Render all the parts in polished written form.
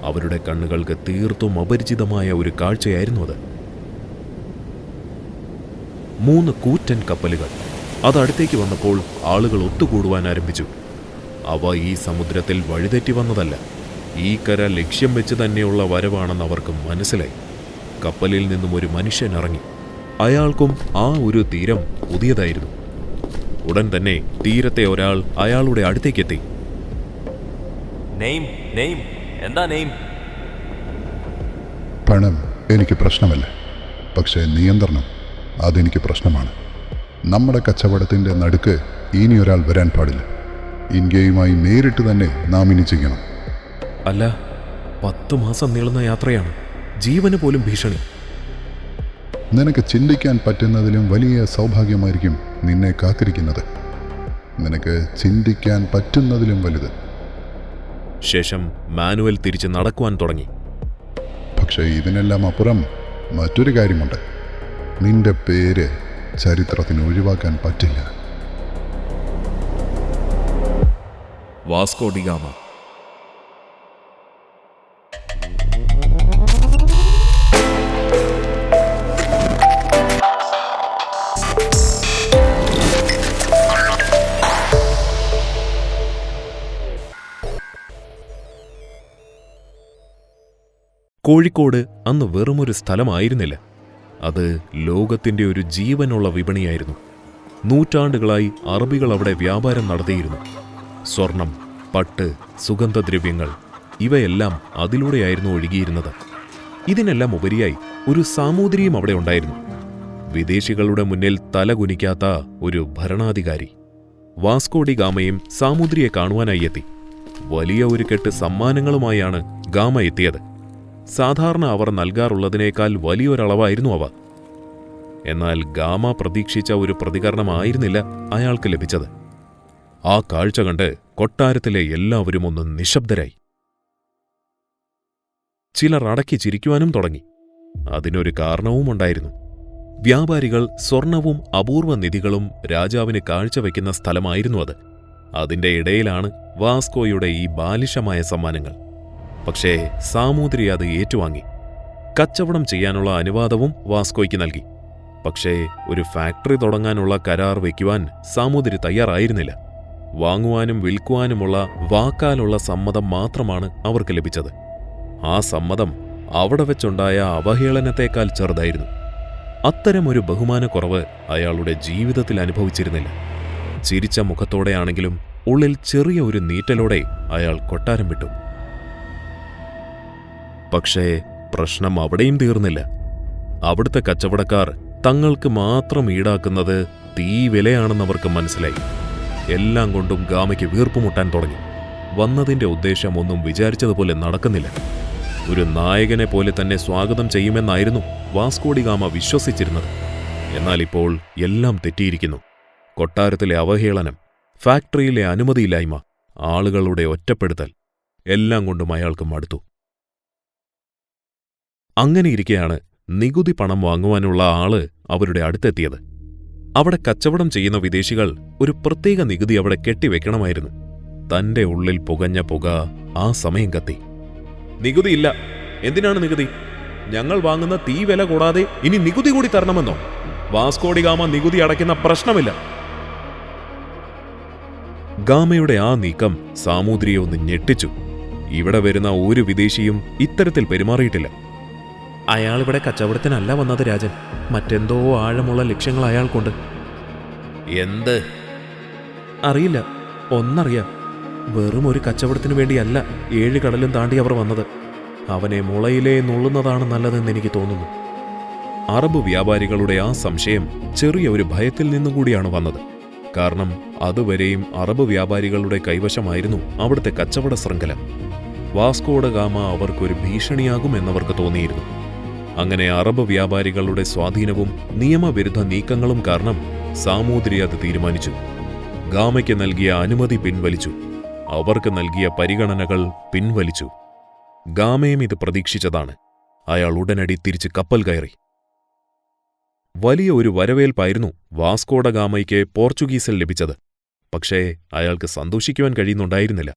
അവരുടെ കണ്ണുകൾക്ക് തീർത്തും അപരിചിതമായ ഒരു കാഴ്ചയായിരുന്നു അത്. 3 കൂറ്റൻ കപ്പലുകൾ അതടുത്തേക്ക് വന്നപ്പോൾ ആളുകൾ ഒത്തുകൂടുവാൻ ആരംഭിച്ചു. അവ ഈ സമുദ്രത്തിൽ വഴിതെറ്റി വന്നതല്ല, ഈ കര ലക്ഷ്യം വെച്ച് തന്നെയുള്ള വരവാണെന്ന് അവർക്ക് മനസ്സിലായി. കപ്പലിൽ നിന്നും ഒരു മനുഷ്യൻ ഇറങ്ങി. അയാൾക്കും ആ ഒരു തീരം പുതിയതായിരുന്നു. ഉടൻ തന്നെ തീരത്തെ ഒരാൾ അയാളുടെ അടുത്തേക്കെത്തി. എന്താ നെയിം? പണം എനിക്ക് പ്രശ്നമല്ല, പക്ഷേ നിയന്ത്രണം അതെനിക്ക് പ്രശ്നമാണ്. നമ്മുടെ കച്ചവടത്തിൻ്റെ നടുക്ക് ഇനി ഒരാൾ വരാൻ പാടില്ല. ഇന്ത്യയുമായി നേരിട്ട് തന്നെ നാം ഇനി ചെയ്യണം. അല്ല, 10 മാസം നീളുന്ന യാത്രയാണ്, ജീവന് പോലും ഭീഷണി. നിനക്ക് ചിന്തിക്കാൻ പറ്റുന്നതിലും വലിയ സൗഭാഗ്യമായിരിക്കും നിന്നെ കാത്തിരിക്കുന്നത്. നിനക്ക് ചിന്തിക്കാൻ പറ്റുന്നതിലും വലുത്. ശേഷം മാനുവൽ തിരിച്ച് നടക്കുവാൻ തുടങ്ങി. പക്ഷേ ഇതിനെല്ലാം അപ്പുറം മറ്റൊരു കാര്യമുണ്ട്. നിന്റെ പേര് ചരിത്രത്തിന് ഒഴിവാക്കാൻ പറ്റില്ല. Vasco D gamma. കോഴിക്കോട് അന്ന് വെറുമൊരു സ്ഥലമായിരുന്നില്ല, അത് ലോകത്തിന്റെ ഒരു ജീവനുള്ള വിപണിയായിരുന്നു. നൂറ്റാണ്ടുകളായി അറബികൾ അവിടെ വ്യാപാരം നടത്തിയിരുന്നു. സ്വർണം, പട്ട്, സുഗന്ധദ്രവ്യങ്ങൾ ഇവയെല്ലാം അതിലൂടെയായിരുന്നു ഒഴുകിയിരുന്നത്. ഇതിനെല്ലാം ഉപരിയായി ഒരു സാമൂതിരിയും അവിടെ ഉണ്ടായിരുന്നു. വിദേശികളുടെ മുന്നിൽ തലകുനിക്കാത്ത ഒരു ഭരണാധികാരി. വാസ്കോ ഡി ഗാമയും സാമൂതിരിയെ കാണുവാനായി എത്തി. വലിയ ഒരു കെട്ട് സമ്മാനങ്ങളുമായാണ് ഗാമ എത്തിയത്. സാധാരണ അവർ നൽകാറുള്ളതിനേക്കാൾ വലിയൊരളവായിരുന്നു അവ. എന്നാൽ ഗാമ പ്രതീക്ഷിച്ച ഒരു പ്രതികരണമായിരുന്നില്ല അയാൾക്ക് ലഭിച്ചത്. ആ കാഴ്ച കണ്ട് കൊട്ടാരത്തിലെ എല്ലാവരും ഒന്ന് നിശബ്ദരായി. ചിലർ അടക്കി ചിരിക്കുവാനും തുടങ്ങി. അതിനൊരു കാരണവുമുണ്ടായിരുന്നു. വ്യാപാരികൾ സ്വർണവും അപൂർവ നിധികളും രാജാവിന് കാഴ്ചവെക്കുന്ന സ്ഥലമായിരുന്നു അത്. അതിന്റെ ഇടയിലാണ് വാസ്കോയുടെ ഈ ബാലിശമായ സമ്മാനങ്ങൾ. പക്ഷേ സാമൂതിരി അത് ഏറ്റുവാങ്ങി. കച്ചവടം ചെയ്യാനുള്ള അനുവാദവും വാസ്കോയ്ക്ക് നൽകി. പക്ഷേ ഒരു ഫാക്ടറി തുടങ്ങാനുള്ള കരാർ വയ്ക്കുവാൻ സാമൂതിരി തയ്യാറായിരുന്നില്ല. വാങ്ങുവാനും വിൽക്കുവാനുമുള്ള വാക്കാലുള്ള സമ്മതം മാത്രമാണ് അവർക്ക് ലഭിച്ചത്. ആ സമ്മതം അവിടെ വെച്ചുണ്ടായ അവഹേളനത്തേക്കാൾ ചെറുതായിരുന്നു. അത്തരമൊരു ബഹുമാനക്കുറവ് അയാളുടെ ജീവിതത്തിൽ അനുഭവിച്ചിരുന്നില്ല. ചിരിച്ച മുഖത്തോടെയാണെങ്കിലും ഉള്ളിൽ ചെറിയ ഒരു നീറ്റലോടെ അയാൾ കൊട്ടാരം വിട്ടു. പക്ഷേ പ്രശ്നം അവിടെയും തീർന്നില്ല. അവിടുത്തെ കച്ചവടക്കാർ തങ്ങൾക്ക് മാത്രം ഈടാക്കുന്നത് തീ വിലയാണെന്നവർക്ക് മനസ്സിലായി. എല്ലാം കൊണ്ടും ഗാമയ്ക്ക് വീർപ്പുമുട്ടാൻ തുടങ്ങി. വന്നതിന്റെ ഉദ്ദേശം ഒന്നും വിചാരിച്ചതുപോലെ നടക്കുന്നില്ല. ഒരു നായകനെ പോലെ തന്നെ സ്വാഗതം ചെയ്യുമെന്നായിരുന്നു വാസ്കോ ഡി ഗാമ വിശ്വസിച്ചിരുന്നത്. എന്നാൽ ഇപ്പോൾ എല്ലാം തെറ്റിയിരിക്കുന്നു. കൊട്ടാരത്തിലെ അവഹേളനം, ഫാക്ടറിയിലെ അനുമതിയില്ലായ്മ, ആളുകളുടെ ഒറ്റപ്പെടുത്തൽ, എല്ലാം കൊണ്ടും അയാൾക്ക് മടുത്തു. അങ്ങനെയിരിക്കെയാണ് നികുതി പണം വാങ്ങുവാനുള്ള ആള് അവരുടെ അടുത്തെത്തിയത്. അവിടെ കച്ചവടം ചെയ്യുന്ന വിദേശികൾ ഒരു പ്രത്യേക നികുതി അവിടെ കെട്ടിവെക്കണമായിരുന്നു. തന്റെ ഉള്ളിൽ പുകഞ്ഞ പുക ആ സമയം കത്തി. നികുതിയില്ല. എന്തിനാണ് നികുതി? ഞങ്ങൾ വാങ്ങുന്ന തീ വില കൂടാതെ ഇനി നികുതി കൂടി തരണമെന്നോ? വാസ്കോ ഡി ഗാമ നികുതി അടയ്ക്കുന്ന പ്രശ്നമില്ല. ഗാമയുടെ ആ നീക്കം സാമൂതിരിയെ ഒന്ന് ഞെട്ടിച്ചു. ഇവിടെ വരുന്ന ഒരു വിദേശിയും ഇത്തരത്തിൽ പെരുമാറിയിട്ടില്ല. അയാളിവിടെ കച്ചവടത്തിനല്ല വന്നത് രാജൻ, മറ്റെന്തോ ആഴമുള്ള ലക്ഷ്യങ്ങൾ അയാൾക്കുണ്ട്. എന്ത്? അറിയില്ല. ഒന്നറിയാം, വെറും ഒരു കച്ചവടത്തിനു വേണ്ടിയല്ല 7 കടലും താണ്ടി അവർ വന്നത്. അവനെ മുളയിലേ നുള്ളുന്നതാണ് നല്ലതെന്ന് എനിക്ക് തോന്നുന്നു. അറബ് വ്യാപാരികളുടെ ആ സംശയം ചെറിയ ഒരു ഭയത്തിൽ നിന്നുകൂടിയാണ് വന്നത്. കാരണം അതുവരെയും അറബ് വ്യാപാരികളുടെ കൈവശമായിരുന്നു അവിടുത്തെ കച്ചവട ശൃംഖല. വാസ്കോ ഡ ഗാമ അവർക്കൊരു ഭീഷണിയാകുമെന്നവർക്ക് തോന്നിയിരുന്നു. അങ്ങനെ അറബ് വ്യാപാരികളുടെ സ്വാധീനവും നിയമവിരുദ്ധ നീക്കങ്ങളും കാരണം സാമൂതിരി അത് തീരുമാനിച്ചു. ഗാമയ്ക്ക് നൽകിയ അനുമതി പിൻവലിച്ചു. അവർക്ക് നൽകിയ പരിഗണനകൾ പിൻവലിച്ചു. ഗാമയും ഇത് പ്രതീക്ഷിച്ചതാണ്. അയാൾ ഉടനടി തിരിച്ച് കപ്പൽ കയറി. വലിയ ഒരു വരവേൽപ്പായിരുന്നു വാസ്കോ ഡ ഗാമയ്ക്ക് പോർച്ചുഗീസിൽ ലഭിച്ചത്. പക്ഷേ അയാൾക്ക് സന്തോഷിക്കുവാൻ കഴിയുന്നുണ്ടായിരുന്നില്ല.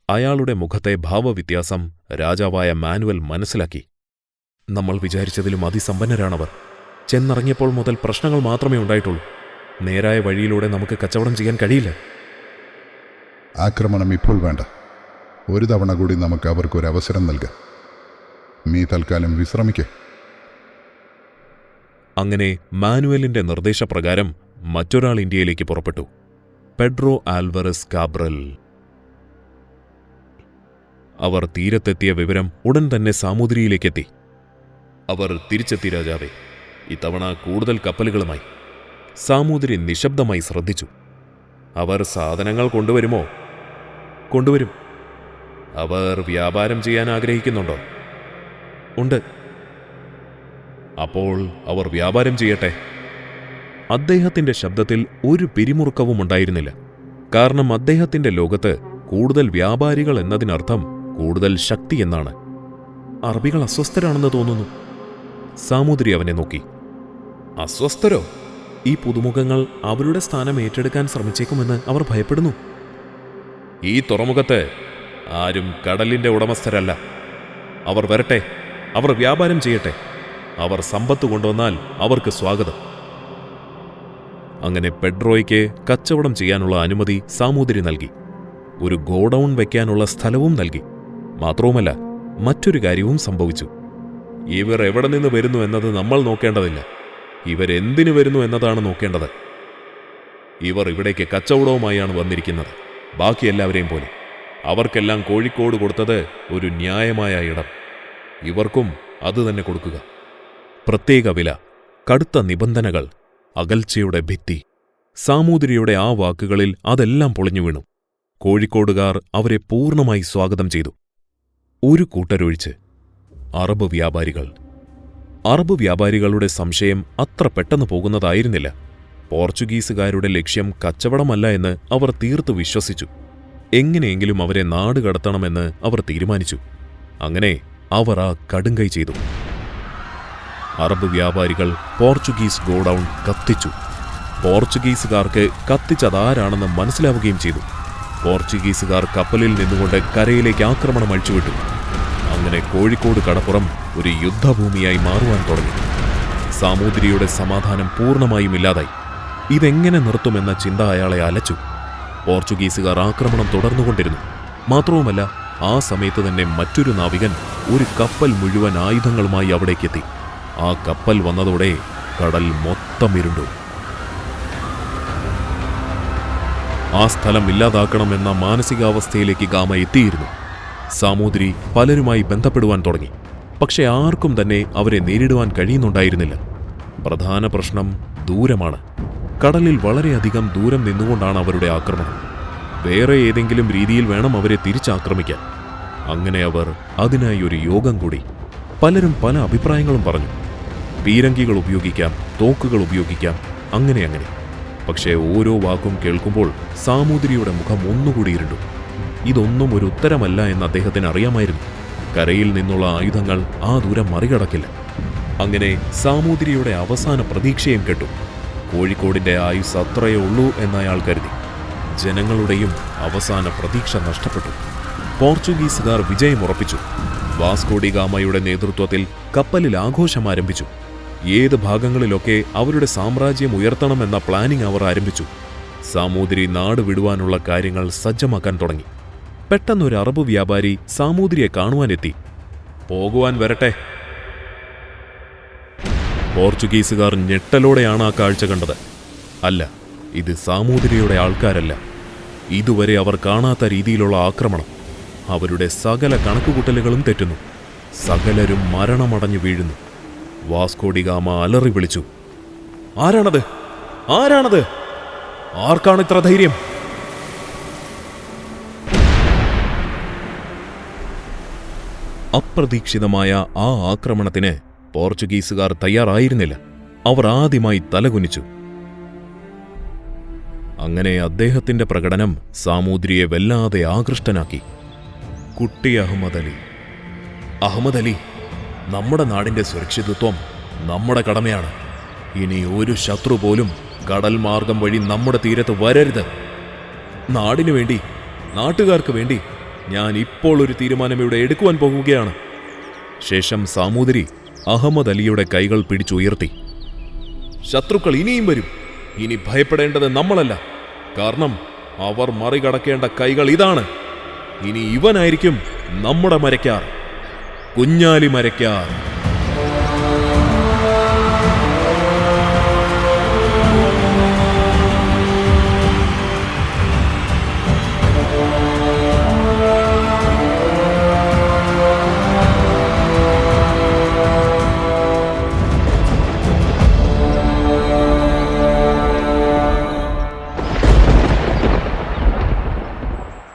അയാളുടെ മുഖത്തെ ഭാവവ്യത്യാസം രാജാവായ മാനുവൽ മനസ്സിലാക്കി. നമ്മൾ വിചാരിച്ചതിലും അതിസമ്പന്നരാണവർ. ചെന്നിറങ്ങിയപ്പോൾ മുതൽ പ്രശ്നങ്ങൾ മാത്രമേ ഉണ്ടായിട്ടുള്ളൂ. നേരായ വഴിയിലൂടെ നമുക്ക് കച്ചവടം ചെയ്യാൻ കഴിയില്ല. ആക്രമണം ഇപ്പോൾ വേണ്ട. ഒരു തവണ കൂടി നമുക്ക് അവർക്കൊരവസരം നൽകാം. നീ തൽക്കാലം വിശ്രമിക്കേ. അങ്ങനെ മാനുവലിന്റെ നിർദ്ദേശപ്രകാരം മറ്റൊരാൾ ഇന്ത്യയിലേക്ക് പുറപ്പെട്ടു. Pedro Alvares Cabral. അവർ തീരത്തെത്തിയ വിവരം ഉടൻ തന്നെ സാമൂതിരിയിലേക്കെത്തി. അവർ തിരിച്ചെത്തി രാജാവേ, ഇത്തവണ കൂടുതൽ കപ്പലുകളുമായി. സാമൂതിരി നിശബ്ദമായി ശ്രദ്ധിച്ചു. അവർ സാധനങ്ങൾ കൊണ്ടുവരുമോ? കൊണ്ടുവരും. അവർ വ്യാപാരം ചെയ്യാൻ ആഗ്രഹിക്കുന്നുണ്ടോ? ഉണ്ട്. അപ്പോൾ അവർ വ്യാപാരം ചെയ്യട്ടെ. അദ്ദേഹത്തിന്റെ ശബ്ദത്തിൽ ഒരു പിരിമുറുക്കവും ഉണ്ടായിരുന്നില്ല. കാരണം അദ്ദേഹത്തിന്റെ ലോകത്ത് കൂടുതൽ വ്യാപാരികൾ എന്നതിനർത്ഥം കൂടുതൽ ശക്തി എന്നാണ്. അറബികൾ അസ്വസ്ഥരാണെന്ന് തോന്നുന്നു. സാമൂതിരി അവനെ നോക്കി. അസ്വസ്ഥരോ? ഈ പുതുമുഖങ്ങൾ അവരുടെ സ്ഥാനം ഏറ്റെടുക്കാൻ ശ്രമിച്ചേക്കുമെന്ന് അവർ ഭയപ്പെടുന്നു. ഈ തുറമുഖത്ത് ആരും കടലിന്റെ ഉടമസ്ഥരല്ല. അവർ വരട്ടെ, അവർ വ്യാപാരം ചെയ്യട്ടെ. അവർ സമ്പത്ത് കൊണ്ടുവന്നാൽ അവർക്ക് സ്വാഗതം. അങ്ങനെ പെഡ്രോയ്ക്ക് കച്ചവടം ചെയ്യാനുള്ള അനുമതി സാമൂതിരി നൽകി. ഒരു ഗോഡൌൺ വയ്ക്കാനുള്ള സ്ഥലവും നൽകി. മാത്രവുമല്ല, മറ്റൊരു കാര്യവും സംഭവിച്ചു. ഇവർ എവിടെ നിന്ന് വരുന്നു എന്നത് നമ്മൾ നോക്കേണ്ടതില്ല. ഇവരെന്തിനു വരുന്നു എന്നതാണ് നോക്കേണ്ടത്. ഇവർ ഇവിടേക്ക് കച്ചവടവുമായാണ് വന്നിരിക്കുന്നത്, ബാക്കി എല്ലാവരെയും പോലെ. അവർക്കെല്ലാം കോഴിക്കോട് കൊടുത്തത് ഒരു ന്യായമായ ഇടം. ഇവർക്കും അതുതന്നെ കൊടുക്കുക. പ്രത്യേക വില, കടുത്ത നിബന്ധനകൾ, അകൽച്ചയുടെ ഭിത്തി. സാമൂതിരിയുടെ ആ വാക്കുകളിൽ അതെല്ലാം പൊളിഞ്ഞു വീണു. കോഴിക്കോടുകാർ അവരെ പൂർണ്ണമായി സ്വാഗതം ചെയ്തു. ഒരു കൂട്ടരൊഴിച്ച് അറബ് വ്യാപാരികൾ. അറബ് വ്യാപാരികളുടെ സംശയം അത്ര പെട്ടെന്ന് പോകുന്നതായിരുന്നില്ല. പോർച്ചുഗീസുകാരുടെ ലക്ഷ്യം കച്ചവടമല്ല എന്ന് അവർ തീർത്തു വിശ്വസിച്ചു. എങ്ങനെയെങ്കിലും അവരെ നാടുകടത്തണമെന്ന് അവർ തീരുമാനിച്ചു. അങ്ങനെ അവർ ആ കടുങ്കൈ ചെയ്തു. അറബ് വ്യാപാരികൾ പോർച്ചുഗീസ് ഗോഡൌൺ കത്തിച്ചു. പോർച്ചുഗീസുകാർക്ക് കത്തിച്ചതാരാണെന്ന് മനസ്സിലാവുകയും ചെയ്തു. പോർച്ചുഗീസുകാർ കപ്പലിൽ നിന്നുകൊണ്ട് കരയിലേക്ക് ആക്രമണം അഴിച്ചുവിട്ടു. അങ്ങനെ കോഴിക്കോട് കടപ്പുറം ഒരു യുദ്ധഭൂമിയായി മാറുവാൻ തുടങ്ങി. സാമൂതിരിയുടെ സമാധാനം പൂർണ്ണമായും ഇല്ലാതായി. ഇതെങ്ങനെ നിർത്തുമെന്ന ചിന്ത അയാളെ അലച്ചു. പോർച്ചുഗീസുകാർ ആക്രമണം തുടർന്നുകൊണ്ടിരുന്നു. മാത്രവുമല്ല, ആ സമയത്ത് തന്നെ മറ്റൊരു നാവികൻ ഒരു കപ്പൽ മുഴുവൻ ആയുധങ്ങളുമായി അവിടേക്കെത്തി. ആ കപ്പൽ വന്നതോടെ കടൽ മൊത്തം ഇരുണ്ടു. ആ സ്ഥലം ഇല്ലാതാക്കണമെന്ന മാനസികാവസ്ഥയിലേക്ക് ഗാമ എത്തിയിരുന്നു. സാമൂതിരി പലരുമായി ബന്ധപ്പെടുവാൻ തുടങ്ങി. പക്ഷെ ആർക്കും തന്നെ അവരെ നേരിടുവാൻ കഴിയുന്നുണ്ടായിരുന്നില്ല. പ്രധാന പ്രശ്നം ദൂരമാണ്. കടലിൽ വളരെയധികം ദൂരം നിന്നുകൊണ്ടാണ് അവരുടെ ആക്രമണം. വേറെ ഏതെങ്കിലും രീതിയിൽ വേണം അവരെ തിരിച്ചാക്രമിക്കാൻ. അങ്ങനെ അവർ അതിനായി ഒരു യോഗം കൂടി. പലരും പല അഭിപ്രായങ്ങളും പറഞ്ഞു. പീരങ്കികൾ ഉപയോഗിക്കാം, തോക്കുകൾ ഉപയോഗിക്കാം, അങ്ങനെ. പക്ഷേ ഓരോ വാക്കും കേൾക്കുമ്പോൾ സാമൂതിരിയുടെ മുഖം ഒന്നുകൂടി ഇരുണ്ടു. ഇതൊന്നും ഒരു ഉത്തരമല്ല എന്ന് അദ്ദേഹത്തിന് അറിയാമായിരുന്നു. കരയിൽ നിന്നുള്ള ആയുധങ്ങൾ ആ ദൂരം മറികടക്കില്ല. അങ്ങനെ സാമൂതിരിയുടെ അവസാന പ്രതീക്ഷയും കെട്ടു. കോഴിക്കോടിന്റെ ആയുസ് അത്രയേ ഉള്ളൂ എന്നയാൾ കരുതി. ജനങ്ങളുടെയും അവസാന പ്രതീക്ഷ നഷ്ടപ്പെട്ടു. പോർച്ചുഗീസുകാർ വിജയമുറപ്പിച്ചു. വാസ്കോ ഡി ഗാമയുടെ നേതൃത്വത്തിൽ കപ്പലിൽ ആഘോഷം ആരംഭിച്ചു. ഏത് ഭാഗങ്ങളിലൊക്കെ അവരുടെ സാമ്രാജ്യം ഉയർത്തണമെന്ന പ്ലാനിംഗ് അവർ ആരംഭിച്ചു. സാമൂതിരി നാട് വിടുവാനുള്ള കാര്യങ്ങൾ സജ്ജമാക്കാൻ തുടങ്ങി. പെട്ടെന്നൊരു അറബ് വ്യാപാരി സാമൂതിരിയെ കാണുവാനെത്തി. പോകുവാൻ വരട്ടെ. പോർച്ചുഗീസുകാർ ഞെട്ടലോടെയാണ് ആ കാഴ്ച കണ്ടത്. അല്ല, ഇത് സാമൂതിരിയുടെ ആൾക്കാരല്ല. ഇതുവരെ അവർ കാണാത്ത രീതിയിലുള്ള ആക്രമണം. അവരുടെ സകല കണക്കുകൂട്ടലുകളും തെറ്റുന്നു. സകലരും മരണമടഞ്ഞു വീഴുന്നു. വാസ്കോ ഡി ഗാമ അലറി വിളിച്ചു, ആരാണത്? ആരാണത്? ആർക്കാണ് ഇത്ര ധൈര്യം? അപ്രതീക്ഷിതമായ ആ ആക്രമണത്തിന് പോർച്ചുഗീസുകാർ തയ്യാറായിരുന്നില്ല. അവർ ആദ്യമായി തലകുനിച്ചു. അങ്ങനെ അദ്ദേഹത്തിന്റെ പ്രകടനം സാമൂതിരിയെ വല്ലാതെ ആകൃഷ്ടനാക്കി. കുട്ടി അഹമ്മദ് അലി, നമ്മുടെ നാടിന്റെ സുരക്ഷിതത്വം നമ്മുടെ കടമയാണ്. ഇനി ഒരു ശത്രു പോലും കടൽ മാർഗം വഴി നമ്മുടെ തീരത്ത് വരരുത്. നാടിനു വേണ്ടി, നാട്ടുകാർക്ക് വേണ്ടി ഞാൻ ഇപ്പോൾ ഒരു തീരുമാനം ഇവിടെ എടുക്കുവാൻ പോകുകയാണ്. ശേഷം സാമൂതിരി അഹമ്മദ് അലിയുടെ കൈകൾ പിടിച്ചുയർത്തി. ശത്രുക്കൾ ഇനിയും വരും. ഇനി ഭയപ്പെടേണ്ടത് നമ്മളല്ല. കാരണം അവർ മറികടക്കേണ്ട കൈകൾ ഇതാണ്. ഇനി ഇവനായിരിക്കും നമ്മുടെ മരയ്ക്കാർ, കുഞ്ഞാലി മരയ്ക്കാർ.